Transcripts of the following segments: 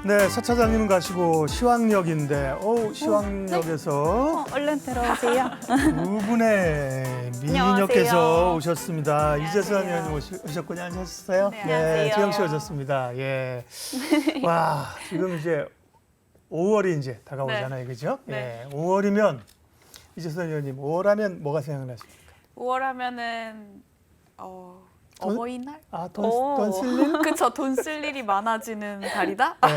네, 서차장님은 가시고 시황역인데, 시황역에서 얼른 들어오세요. 두 분의 미인역께서 안녕하세요. 오셨습니다. 안녕하세요. 이재선 의원님 오셨군요. 안녕하셨어요? 네, 안녕하세요. 지영 씨 오셨습니다. 예. 와, 지금 이제 5월이 이제 다가오잖아요. 그죠? 네. 예. 5월이면 이재선 의원님, 5월 하면 뭐가 생각나십니까? 5월 하면은 어버이날? 돈 쓸 일? 그쵸, 돈 쓸 일이 많아지는 달이다? 네.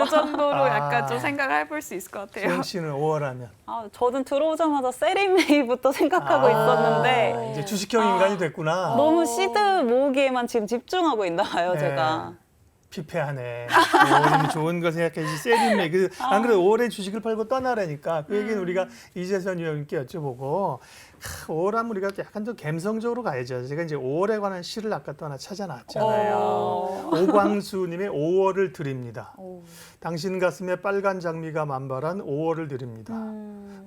이 정도로 아. 약간 좀 생각을 해볼 수 있을 것 같아요. 지영 씨는 5월 하면. 저는 들어오자마자 세리메이부터 생각하고 있었는데 이제 주식형 인간이 됐구나. 너무 시드 모으기에만 지금 집중하고 있나 봐요, 네. 제가. 피폐하네. 5월이면 좋은 거 생각해야지. 세리메이. 안 그래도 5월에 주식을 팔고 떠나라니까. 그 얘기는 우리가 이재선 의원님께 여쭤보고 5월 하면 우리가 약간 좀 감성적으로 가야죠. 제가 이제 5월에 관한 시를 아까 또 하나 찾아놨잖아요. 오광수님의 5월을 드립니다. 당신 가슴에 빨간 장미가 만발한 5월을 드립니다.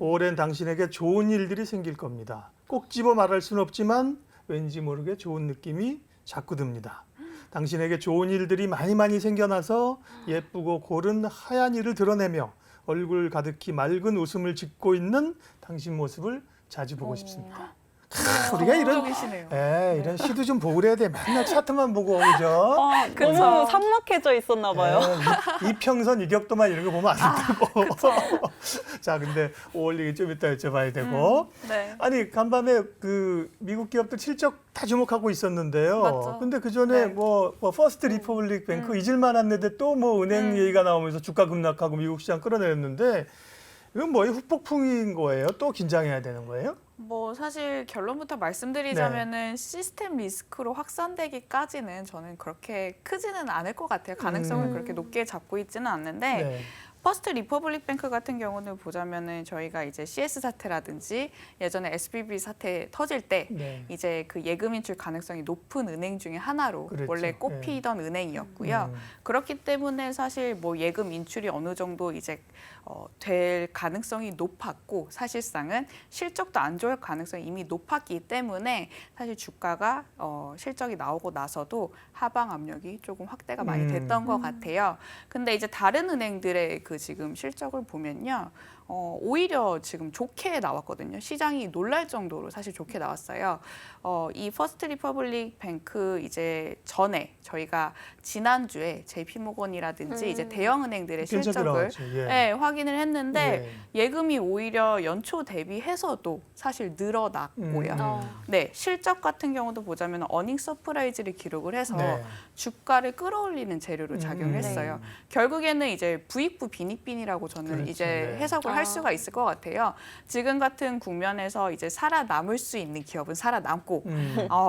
5월엔 당신에게 좋은 일들이 생길 겁니다. 꼭 집어 말할 수는 없지만 왠지 모르게 좋은 느낌이 자꾸 듭니다. 당신에게 좋은 일들이 많이 생겨나서 예쁘고 고른 하얀 이를 드러내며 얼굴 가득히 맑은 웃음을 짓고 있는 당신 모습을 자주 보고 싶습니다. 우리가 적이시네요. 이런 시도 좀 보고 그래야 돼. 맨날 차트만 보고 그죠? 그쵸. 너무 삭막해져 있었나 봐요. 이평선 이격도만 이런 거 보면 안 되고. 자, 근데 5월 얘기 좀 이따 여쭤봐야 되고. 네. 아니 간밤에 그 미국 기업들 실적 다 주목하고 있었는데요. 맞죠. 근데 그 전에 네. 뭐 퍼스트 리퍼블릭 뱅크 잊을만 한데 또 뭐 은행 얘기가 나오면서 주가 급락하고 미국 시장 끌어내렸는데 이건 뭐예요? 후폭풍인 거예요? 또 긴장해야 되는 거예요? 뭐 사실 결론부터 말씀드리자면은 시스템 리스크로 확산되기까지는 저는 그렇게 크지는 않을 것 같아요. 가능성을 그렇게 높게 잡고 있지는 않는데 네. 퍼스트 리퍼블릭 뱅크 같은 경우는 보자면은 저희가 이제 CS 사태라든지 예전에 SVB 사태 터질 때 네. 이제 그 예금 인출 가능성이 높은 은행 중에 하나로 그랬죠. 원래 꼽히던 은행이었고요. 그렇기 때문에 사실 뭐 예금 인출이 어느 정도 이제 될 가능성이 높았고 사실상은 실적도 안 좋을 가능성이 이미 높았기 때문에 사실 주가가 실적이 나오고 나서도 하방 압력이 조금 확대가 많이 됐던 것 같아요. 근데 이제 다른 은행들의 그 지금 실적을 보면요. 오히려 지금 좋게 나왔거든요. 시장이 놀랄 정도로 사실 좋게 나왔어요. 이 퍼스트 리퍼블릭 뱅크 이제 전에 저희가 지난주에 JP모건이라든지 이제 대형 은행들의 실적을 확인을 했는데 예금이 오히려 연초 대비해서도 사실 늘어났고요. 네, 실적 같은 경우도 보자면 어닝 서프라이즈를 기록을 해서 주가를 끌어올리는 재료로 작용했어요. 결국에는 이제 부익부 빈익빈이라고 저는 이제 해석을 할 수가 있을 것 같아요. 지금 같은 국면에서 이제 살아남을 수 있는 기업은 살아남고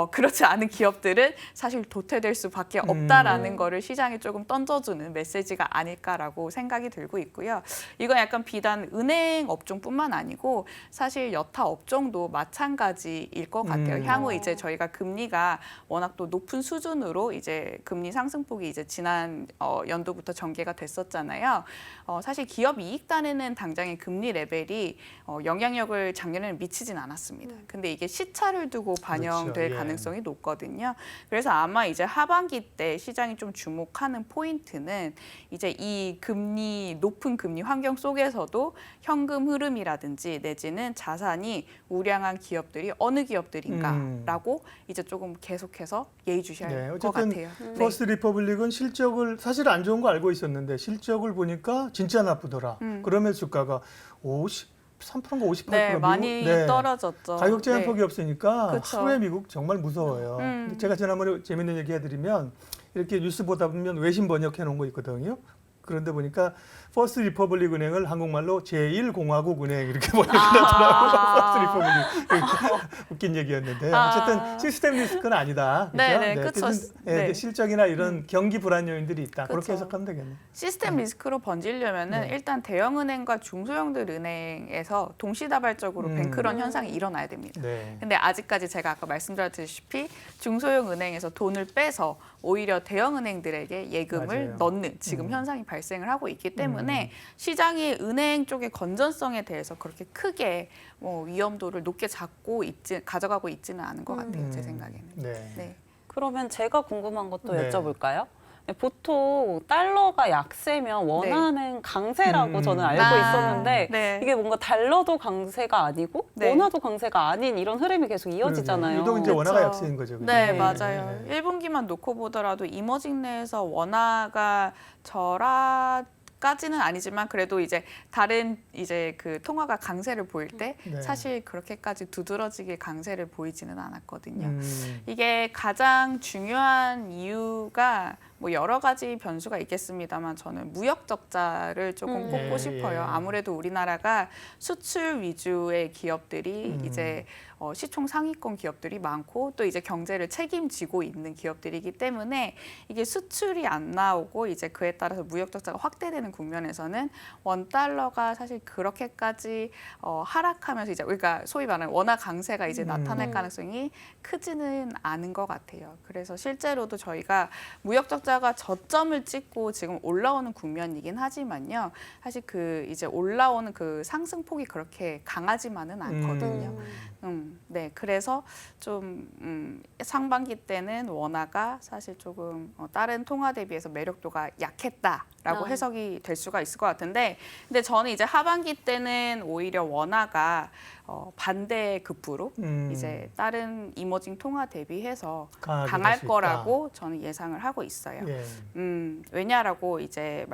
그렇지 않은 기업들은 사실 도태될 수밖에 없다라는 거를 시장에 조금 던져주는 메시지가 아닐까라고 생각이 들고 있고요. 이건 약간 비단 은행 업종뿐만 아니고 사실 여타 업종도 마찬가지일 것 같아요. 향후 이제 저희가 금리가 워낙 또 높은 수준으로 이제 금리 상승폭이 이제 지난 연도부터 전개가 됐었잖아요. 사실 기업 이익단에는 당장의 금리 레벨이 영향력을 작년에는 미치진 않았습니다. 근데 이게 시차를 두고 반영될 가능성이 높거든요. 그래서 아마 이제 하반기 때 시장이 좀 주목하는 포인트는 이제 이 높은 금리 환경 속에서도 현금 흐름이라든지 내지는 자산이 우량한 기업들이 어느 기업들인가라고 이제 조금 계속해서 예의주시할 것 같아요. 퍼스트 리퍼블릭은 실적을 사실 안 좋은 거 알고 있었는데 실적을 보니까 진짜 나쁘더라. 그러면 주가가 3%인가 58% 많이 떨어졌죠. 가격 제한폭이 없으니까 그쵸. 하루에 미국 정말 무서워요. 근데 제가 지난번에 재밌는 얘기 해드리면 이렇게 뉴스 보다 보면 외신 번역해 놓은 거 있거든요. 그런데 보니까 퍼스트 리퍼블릭 은행을 한국말로 제1공화국 은행 이렇게 번역하더라고요. 퍼스트 리퍼블릭. 웃긴 얘기였는데 어쨌든 시스템 리스크는 아니다. 그렇죠? 실적이나 이런 경기 불안 요인들이 있다. 그렇게 해석하면 되겠네요. 시스템 리스크로 번지려면은 일단 대형은행과 중소형들 은행에서 동시다발적으로 뱅크런 현상이 일어나야 됩니다. 근데 아직까지 제가 아까 말씀드렸다시피 중소형 은행에서 돈을 빼서 오히려 대형 은행들에게 예금을 넣는 지금 현상이 발생을 하고 있기 때문에 시장이 은행 쪽의 건전성에 대해서 그렇게 크게 위험도를 높게 가져가고 있지는 않은 것 같아요. 제 생각에는. 그러면 제가 궁금한 것도 여쭤볼까요? 보통 달러가 약세면 원화는 강세라고 저는 알고 아, 있었는데 네. 이게 뭔가 달러도 강세가 아니고 네. 원화도 강세가 아닌 이런 흐름이 계속 이어지잖아요. 유독 이제 그쵸. 원화가 약세인 거죠. 그죠? 네, 네. 맞아요. 1분기만 놓고 보더라도 이머징 내에서 원화가 절하까지는 아니지만 그래도 이제 다른 이제 그 통화가 강세를 보일 때 네. 사실 그렇게까지 두드러지게 강세를 보이지는 않았거든요. 이게 이게 가장 중요한 이유가 뭐 여러 가지 변수가 있겠습니다만 저는 무역 적자를 조금 꼽고 예, 싶어요. 예. 아무래도 우리나라가 수출 위주의 기업들이 이제 시총 상위권 기업들이 많고 또 이제 경제를 책임지고 있는 기업들이기 때문에 이게 수출이 안 나오고 이제 그에 따라서 무역 적자가 확대되는 국면에서는 원 달러가 사실 그렇게까지 하락하면서 이제 우리가 소위 말하는 원화 강세가 이제 나타날 가능성이 크지는 않은 것 같아요. 그래서 실제로도 저희가 무역 적자가 저점을 찍고 지금 올라오는 국면이긴 하지만요. 사실 그 이제 올라오는 그 상승폭이 그렇게 강하지만은 않거든요. 네, 그래서 좀 상반기 때는 원화가 사실 조금 다른 통화 대비해서 매력도가 약했다라고 해석이 될 수가 있을 것 같은데, 근데 저는 이제 하반기 때는 오히려 원화가 반대 급부로 이제 다른 이머징 통화 대비해서 강하게 강할 될수 거라고 저는 예상을 하고 있어요. 예. 왜냐라고 이제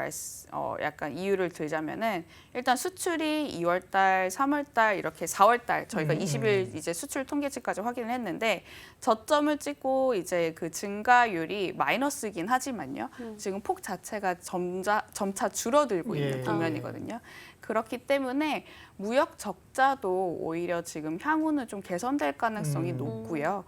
약간 이유를 들자면은 일단 수출이 2월달, 3월달 이렇게 4월달 저희가 20일 이제 수출 통계치까지 확인을 했는데 저점을 찍고 이제 그 증가율이 마이너스긴 하지만요. 지금 폭 자체가 점차 줄어들고 있는 예. 국면이거든요. 그렇기 때문에 무역 적자도 오히려 지금 향후는 좀 개선될 가능성이 높고요.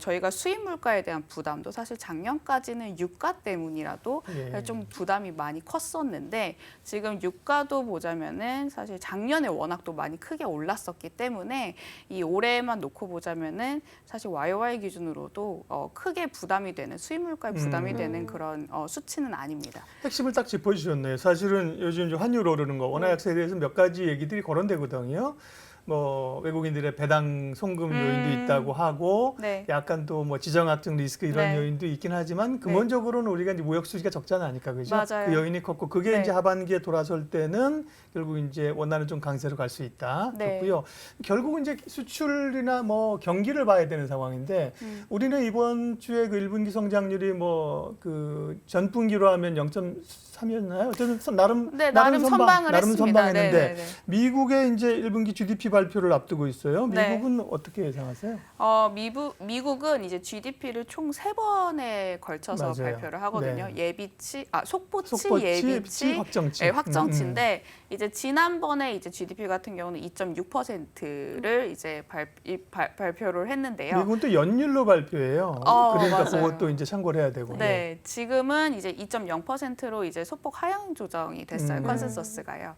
저희가 수입 물가에 대한 부담도 사실 작년까지는 유가 때문이라도 예. 좀 부담이 많이 컸었는데 지금 유가도 보자면은 사실 작년에 워낙 또 많이 크게 올랐었기 때문에 이 올해만 놓고 보자면은 사실 YOY 기준으로도 크게 부담이 되는 수입 물가에 부담이 되는 그런 수치는 아닙니다. 핵심을 딱 짚어주셨네요. 사실은 요즘 이제 환율 오르는 거, 원화 약세에 대해서 몇 가지 얘기들이 거론되거든요. 뭐 외국인들의 배당 송금 요인도 있다고 하고, 네. 약간 또 뭐 지정학적 리스크 이런 네. 요인도 있긴 하지만 근본적으로는 우리가 이제 무역 수지가 적자는 아니까 그죠? 맞아요. 그 요인이 컸고 그게 네. 이제 하반기에 돌아설 때는 결국 이제 원화는 좀 강세로 갈 수 있다. 네. 좋고요. 결국은 이제 수출이나 뭐 경기를 봐야 되는 상황인데 우리는 이번 주에 그 1분기 성장률이 뭐 그 전분기로 하면 0.3이었나요? 어쨌든 나름 선방을 나름 했습니다. 선방했는데 네네네. 미국의 이제 1분기 GDP 발표를 앞두고 있어요. 네. 미국은 어떻게 예상하세요? 미국은 이제 GDP를 총 3번에 걸쳐서 맞아요. 발표를 하거든요. 네. 속보치, 속보치, 예비치, 확정치. 네, 확정치인데 이제 지난번에 이제 GDP 같은 경우는 2.6%를 이제 발표를 했는데요. 미국은 또 연율로 발표해요. 그러니까 맞아요. 그것도 이제 참고를 해야 되고. 네, 지금은 이제 2.0%로 이제 소폭 하향 조정이 됐어요. 컨센서스가요.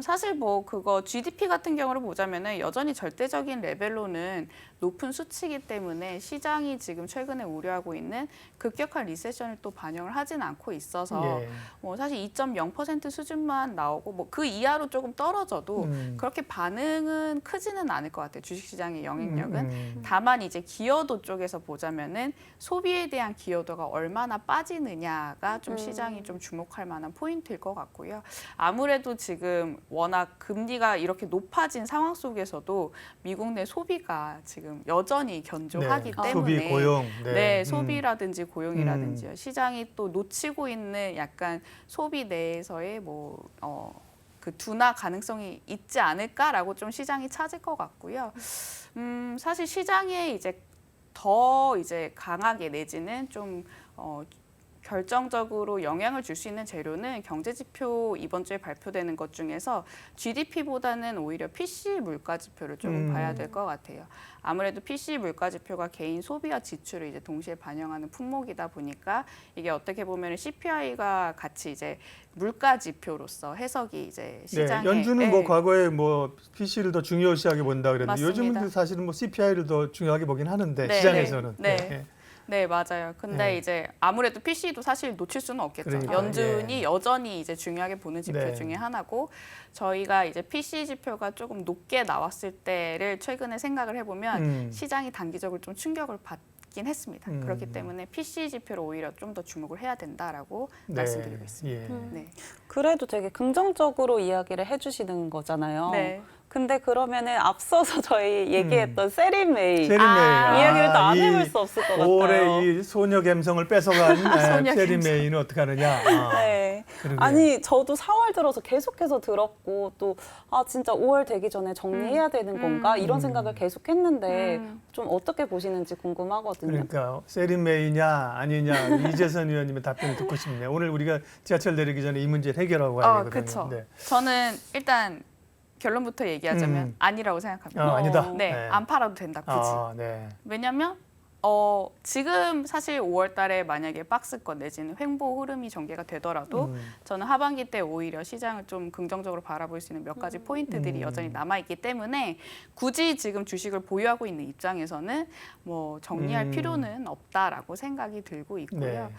사실 뭐 그거 GDP 같은 경우를 보자면은 여전히 절대적인 레벨로는 높은 수치이기 때문에 시장이 지금 최근에 우려하고 있는 급격한 리세션을 또 반영을 하진 않고 있어서 예. 뭐 사실 2.0% 수준만 나오고 뭐 그 이하로 조금 떨어져도 그렇게 반응은 크지는 않을 것 같아요. 주식시장의 영향력은. 다만 이제 기여도 쪽에서 보자면은 소비에 대한 기여도가 얼마나 빠지느냐가 좀 시장이 좀 주목할 만한 포인트일 것 같고요. 아무래도 지금 워낙 금리가 이렇게 높아진 상황 속에서도 미국 내 소비가 지금 여전히 견조하기 네. 때문에 소비, 고용. 네, 소비라든지 고용이라든지 시장이 또 놓치고 있는 약간 소비 내에서의 그 둔화 가능성이 있지 않을까라고 좀 시장이 찾을 것 같고요. 사실 시장에 이제 더 이제 강하게 내지는 좀 결정적으로 영향을 줄 수 있는 재료는 경제 지표 이번 주에 발표되는 것 중에서 GDP보다는 오히려 PC 물가 지표를 조금 봐야 될 것 같아요. 아무래도 PC 물가 지표가 개인 소비와 지출을 이제 동시에 반영하는 품목이다 보니까 이게 어떻게 보면 CPI가 같이 이제 물가 지표로서 해석이 이제 시장에 연준은 뭐 과거에 뭐 PC를 더 중요시하게 본다 그랬는데 맞습니다. 요즘은 사실은 뭐 CPI를 더 중요하게 보긴 하는데 네, 시장에서는. 네. 네, 맞아요. 근데 네. 이제 아무래도 PC도 사실 놓칠 수는 없겠죠. 그러니까요. 연준이 여전히 이제 중요하게 보는 지표 네. 중에 하나고 저희가 이제 PC 지표가 조금 높게 나왔을 때를 최근에 생각을 해보면 시장이 단기적으로 좀 충격을 받 했습니다. 그렇기 때문에 PC 지표를 오히려 좀 더 주목을 해야 된다라고 네. 말씀드리고 있습니다. 예. 네. 그래도 되게 긍정적으로 이야기를 해주시는 거잖아요. 네. 근데 그러면은 앞서서 저희 얘기했던 세린메이 세린메이. 이야기를 또 안 이 해볼 수 없을 것 같아요. 올해 이 소녀 감성을 뺏어간 소녀 세린메이는 어떻게 하느냐. 네. 그러게요. 아니 저도 4월 들어서 계속해서 들었고 또 진짜 5월 되기 전에 정리해야 되는 건가 이런 생각을 계속했는데 좀 어떻게 보시는지 궁금하거든요. 그러니까 세린메이냐 아니냐 이재선 의원님의 답변을 듣고 싶네요. 오늘 우리가 지하철 내리기 전에 이 문제를 해결하고 가야 되거든요. 그렇죠. 네. 저는 일단 결론부터 얘기하자면 음. 아니라고 생각합니다. 아니다. 네, 안 팔아도 된다 굳이. 네. 왜냐면 지금 사실 5월 달에 만약에 박스권 내지는 횡보 흐름이 전개가 되더라도 저는 하반기 때 오히려 시장을 좀 긍정적으로 바라볼 수 있는 몇 가지 포인트들이 여전히 남아있기 때문에 굳이 지금 주식을 보유하고 있는 입장에서는 뭐 정리할 필요는 없다라고 생각이 들고 있고요.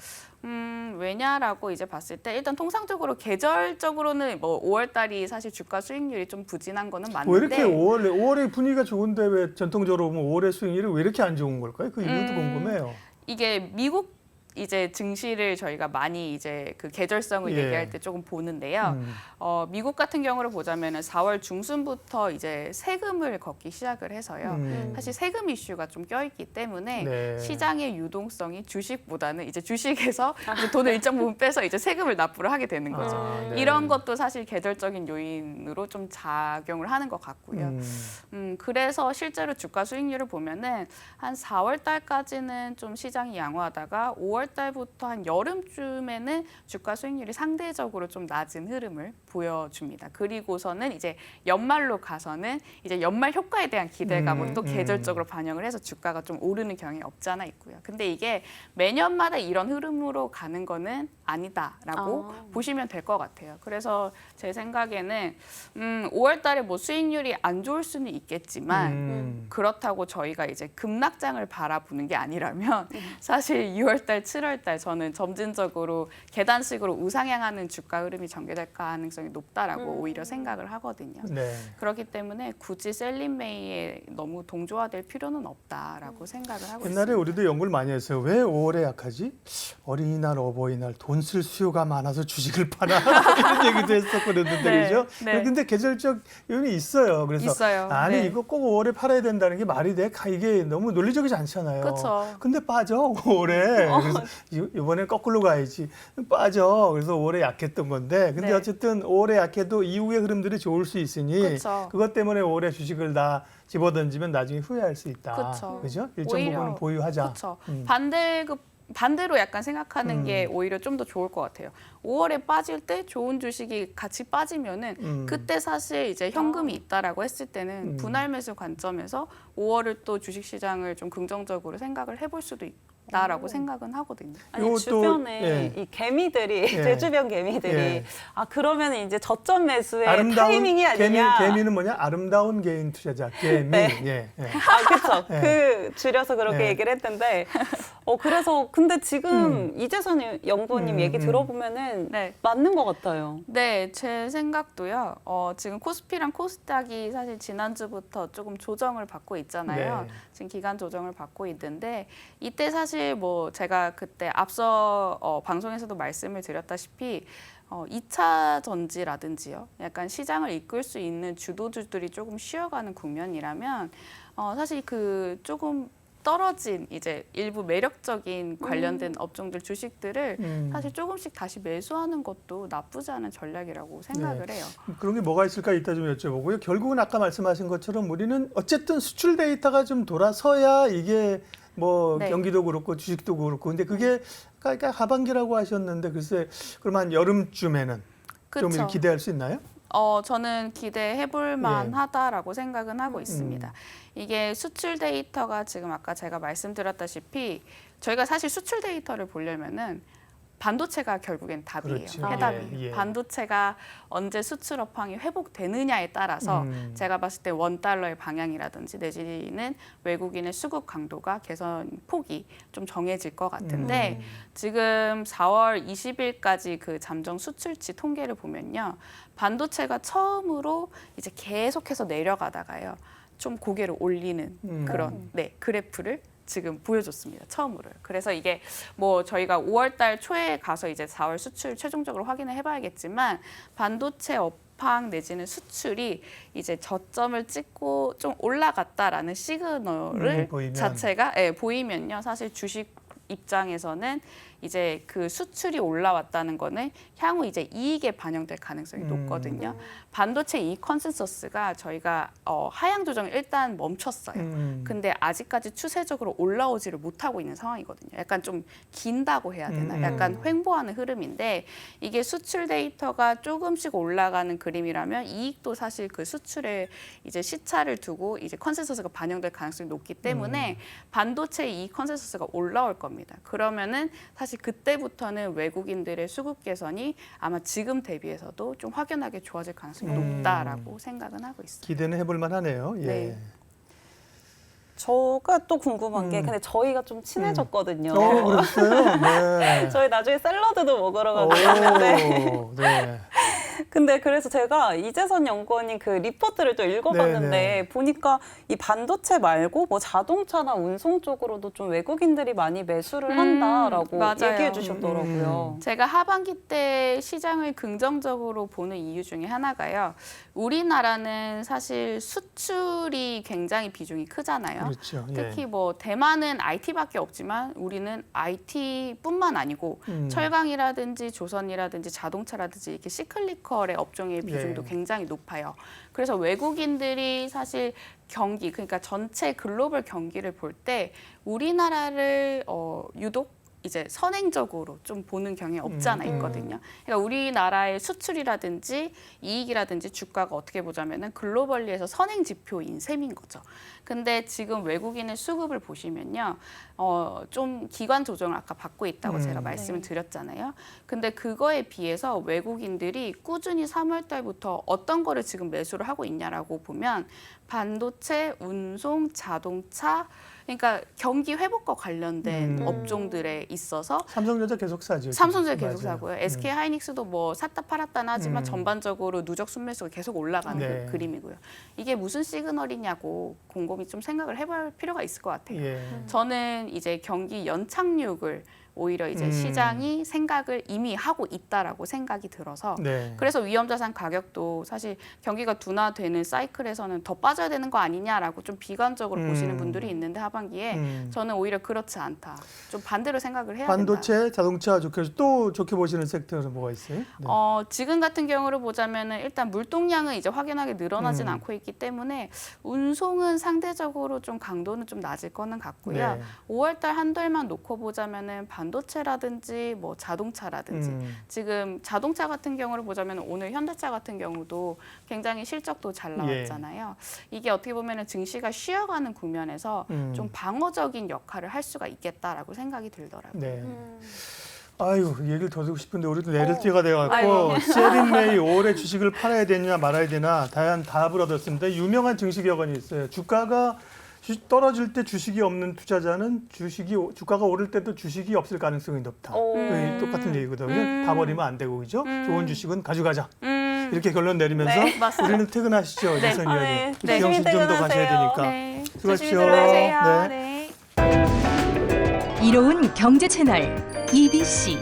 왜냐라고 이제 봤을 때 일단 통상적으로 계절적으로는 뭐 5월 달이 사실 주가 수익률이 좀 부진한 거는 맞는데 왜 이렇게 5월에 분위기가 좋은데 왜 전통적으로 보면 5월의 수익률이 왜 이렇게 안 좋은 걸까요? 그 이유도 궁금해요. 이게 미국 이제 증시를 저희가 많이 이제 그 계절성을 예. 얘기할 때 조금 보는데요. 미국 같은 경우를 보자면은 4월 중순부터 이제 세금을 걷기 시작을 해서요. 사실 세금 이슈가 좀 껴있기 때문에 네. 시장의 유동성이 주식보다는 이제 주식에서 이제 돈을 일정 부분 빼서 이제 세금을 납부를 하게 되는 거죠. 네. 이런 것도 사실 계절적인 요인으로 좀 작용을 하는 것 같고요. 그래서 실제로 주가 수익률을 보면은 한 4월 달까지는 좀 시장이 양호하다가 5월 달부터 한 여름쯤에는 주가 수익률이 상대적으로 좀 낮은 흐름을 보여줍니다. 그리고서는 이제 연말로 가서는 이제 연말 효과에 대한 기대감을 또 계절적으로 반영을 해서 주가가 좀 오르는 경향이 없지 않아 있고요. 근데 이게 매년마다 이런 흐름으로 가는 거는 아니다라고 보시면 될 것 같아요. 그래서 제 생각에는 5월 달에 뭐 수익률이 안 좋을 수는 있겠지만 그렇다고 저희가 이제 급락장을 바라보는 게 아니라면 사실 6월 달, 7월 달 저는 점진적으로 계단식으로 우상향하는 주가 흐름이 전개될 가능성이 높다라고 오히려 생각을 하거든요. 네. 그렇기 때문에 굳이 셀린메이에 너무 동조화될 필요는 없다라고 생각을 하고 있습니다. 옛날에 우리도 연구를 많이 했어요. 왜 5월에 약하지? 어린이날, 어버이날 돈 쓸 수요가 많아서 주식을 파나 이런 얘기도 했었고 그랬는데 네, 그죠? 네. 근데 계절적 요인이 있어요. 그래서 있어요. 아니 네. 이거 꼭 5월에 팔아야 된다는 게 말이 돼? 이게 너무 논리적이지 않잖아요. 그쵸. 근데 빠져 5월에. 그래서 이번에 거꾸로 가야지. 빠져. 그래서 5월에 약했던 건데 근데 네. 어쨌든 5월에 약해도 이후의 흐름들이 좋을 수 있으니 그쵸. 그것 때문에 5월에 주식을 다 집어던지면 나중에 후회할 수 있다. 그쵸. 그죠? 일정 오히려 부분은 보유하자. 그렇죠. 반대로 약간 생각하는 게 오히려 좀 더 좋을 것 같아요. 5월에 빠질 때 좋은 주식이 같이 빠지면은 그때 사실 이제 현금이 있다라고 했을 때는 분할 매수 관점에서 5월을 또 주식 시장을 좀 긍정적으로 생각을 해볼 수도 있다라고 생각은 하거든요. 아니 요것도, 주변에 예. 이 개미들이 예. 제 주변 개미들이 예. 그러면 이제 저점 매수의 타이밍이 아니냐. 개미는 뭐냐? 아름다운 개인 투자자. 개미. 네. 예. 예. 그렇죠. 예. 그 줄여서 그렇게 예. 얘기를 했는데 그래서 근데 지금 이재선 연구원님 얘기 들어보면은 네. 맞는 것 같아요. 네, 제 생각도요. 지금 코스피랑 코스닥이 사실 지난주부터 조금 조정을 받고 있잖아요. 네. 지금 기간 조정을 받고 있는데 이때 사실 뭐 제가 그때 앞서 방송에서도 말씀을 드렸다시피 2차 전지라든지요. 약간 시장을 이끌 수 있는 주도주들이 조금 쉬어가는 국면이라면 사실 그 조금 떨어진 이제 일부 매력적인 관련된 업종들 주식들을 사실 조금씩 다시 매수하는 것도 나쁘지 않은 전략이라고 생각을 해요. 그런 게 뭐가 있을까 이따 좀 여쭤보고요. 결국은 아까 말씀하신 것처럼 우리는 어쨌든 수출 데이터가 좀 돌아서야 이게 뭐 네. 경기도 그렇고 주식도 그렇고 근데 그게 아까 하반기라고 하셨는데 글쎄 그러면 여름쯤에는 좀 그쵸. 이렇게 기대할 수 있나요? 저는 기대해볼 만하다라고 생각은 하고 있습니다. 이게 수출 데이터가 지금 아까 제가 말씀드렸다시피 저희가 사실 수출 데이터를 보려면은 반도체가 결국엔 답이에요. 그렇죠. 해답이에요. 예. 반도체가 언제 수출 업황이 회복되느냐에 따라서 제가 봤을 때 $1의 방향이라든지 내지는 외국인의 수급 강도가 개선 폭이 좀 정해질 것 같은데 지금 4월 20일까지 그 잠정 수출치 통계를 보면요. 반도체가 처음으로 이제 계속해서 내려가다가요. 좀 고개를 올리는 그런 그래프를 지금 보여줬습니다. 처음으로요. 그래서 이게 뭐 저희가 5월 달 초에 가서 이제 4월 수출 최종적으로 확인을 해봐야겠지만 반도체 업황 내지는 수출이 이제 저점을 찍고 좀 올라갔다라는 시그널을 보이면. 자체가 보이면요. 사실 주식 입장에서는 이제 그 수출이 올라왔다는 거는 향후 이제 이익에 반영될 가능성이 높거든요. 반도체 이익 컨센서스가 저희가 하향 조정을 일단 멈췄어요. 근데 아직까지 추세적으로 올라오지를 못하고 있는 상황이거든요. 약간 좀 긴다고 해야 되나? 약간 횡보하는 흐름인데 이게 수출 데이터가 조금씩 올라가는 그림이라면 이익도 사실 그 수출에 이제 시차를 두고 이제 컨센서스가 반영될 가능성이 높기 때문에 반도체 이익 컨센서스가 올라올 겁니다. 그러면은 사실 그때부터는 외국인들의 수급 개선이 아마 지금 대비해서도 좀 확연하게 좋아질 가능성이 높다라고 생각은 하고 있습니다. 기대는 해볼 만하네요. 예. 네. 저가 또 궁금한 게 근데 저희가 좀 친해졌거든요. 그랬어요? 네. 저희 나중에 샐러드도 먹으러 가는데 오, 네. 근데 그래서 제가 이재선 연구원님 그 리포트를 또 읽어봤는데 네네. 보니까 이 반도체 말고 뭐 자동차나 운송 쪽으로도 좀 외국인들이 많이 매수를 한다라고 맞아요. 얘기해 주셨더라고요. 제가 하반기 때 시장을 긍정적으로 보는 이유 중에 하나가요. 우리나라는 사실 수출이 굉장히 비중이 크잖아요. 그렇죠. 예. 특히 뭐 대만은 IT밖에 없지만 우리는 IT뿐만 아니고 철강이라든지 조선이라든지 자동차라든지 이렇게 시클리컬의 업종의 비중도 예. 굉장히 높아요. 그래서 외국인들이 사실 경기 그러니까 전체 글로벌 경기를 볼 때 우리나라를 유독 이제 선행적으로 좀 보는 경향이 없지 않아 있거든요. 그러니까 우리나라의 수출이라든지 이익이라든지 주가가 어떻게 보자면은 글로벌리에서 선행 지표인 셈인 거죠. 근데 지금 외국인의 수급을 보시면요, 좀 기관 조정을 아까 받고 있다고 제가 말씀을 드렸잖아요. 근데 그거에 비해서 외국인들이 꾸준히 3월 달부터 어떤 거를 지금 매수를 하고 있냐라고 보면 반도체, 운송, 자동차 그러니까 경기 회복과 관련된 업종들에 있어서 삼성전자 계속 사죠. 삼성전자 계속 맞아요. 사고요. SK 하이닉스도 뭐 샀다 팔았다는 하지만 전반적으로 누적 순매수가 계속 올라가는 네. 그 그림이고요. 이게 무슨 시그널이냐고 곰곰이 좀 생각을 해볼 필요가 있을 것 같아요. 예. 저는 이제 경기 연착륙을 오히려 이제 시장이 생각을 이미 하고 있다라고 생각이 들어서 네. 그래서 위험자산 가격도 사실 경기가 둔화되는 사이클에서는 더 빠져야 되는 거 아니냐라고 좀 비관적으로 보시는 분들이 있는데 하반기에 저는 오히려 그렇지 않다. 좀 반대로 생각을 해야 된다. 반도체, 자동차 좋게 또 좋게 보시는 섹터는 뭐가 있어요? 네. 지금 같은 경우를 보자면은 일단 물동량은 이제 확연하게 늘어나진 않고 있기 때문에 운송은 상대적으로 좀 강도는 좀 낮을 거는 같고요. 네. 5월달 한 달만 놓고 보자면은 반도체라든지 뭐 자동차라든지 지금 자동차 같은 경우를 보자면 오늘 현대차 같은 경우도 굉장히 실적도 잘 나왔잖아요. 이게 어떻게 보면은 증시가 쉬어가는 국면에서 좀 방어적인 역할을 할 수가 있겠다라고 생각이 들더라고요. 네. 아유, 얘기를 더 듣고 싶은데 우리도 내릴 때가 돼갖고 세린메이 올해 주식을 팔아야 되냐 말아야 되나 다양한 답을 얻었습니다. 유명한 증시 격언이 있어요. 주가가 떨어질 때 주식이 없는 투자자는 주가가 오를 때도 주식이 없을 가능성이 높다. 똑같은 얘기거든요. 다 버리면 안 되고 그죠? 좋은 주식은 가져가자. 이렇게 결론 내리면서 네, 맞습니다. 우리는 퇴근하시죠, 이재선 네. 의원님. 네, 지영 씨 좀 더 퇴근하세요. 가셔야 되니까. 네, 수고하십시오. 조심히 들어가세요. 네. 네. 이로운 경제 채널 EBC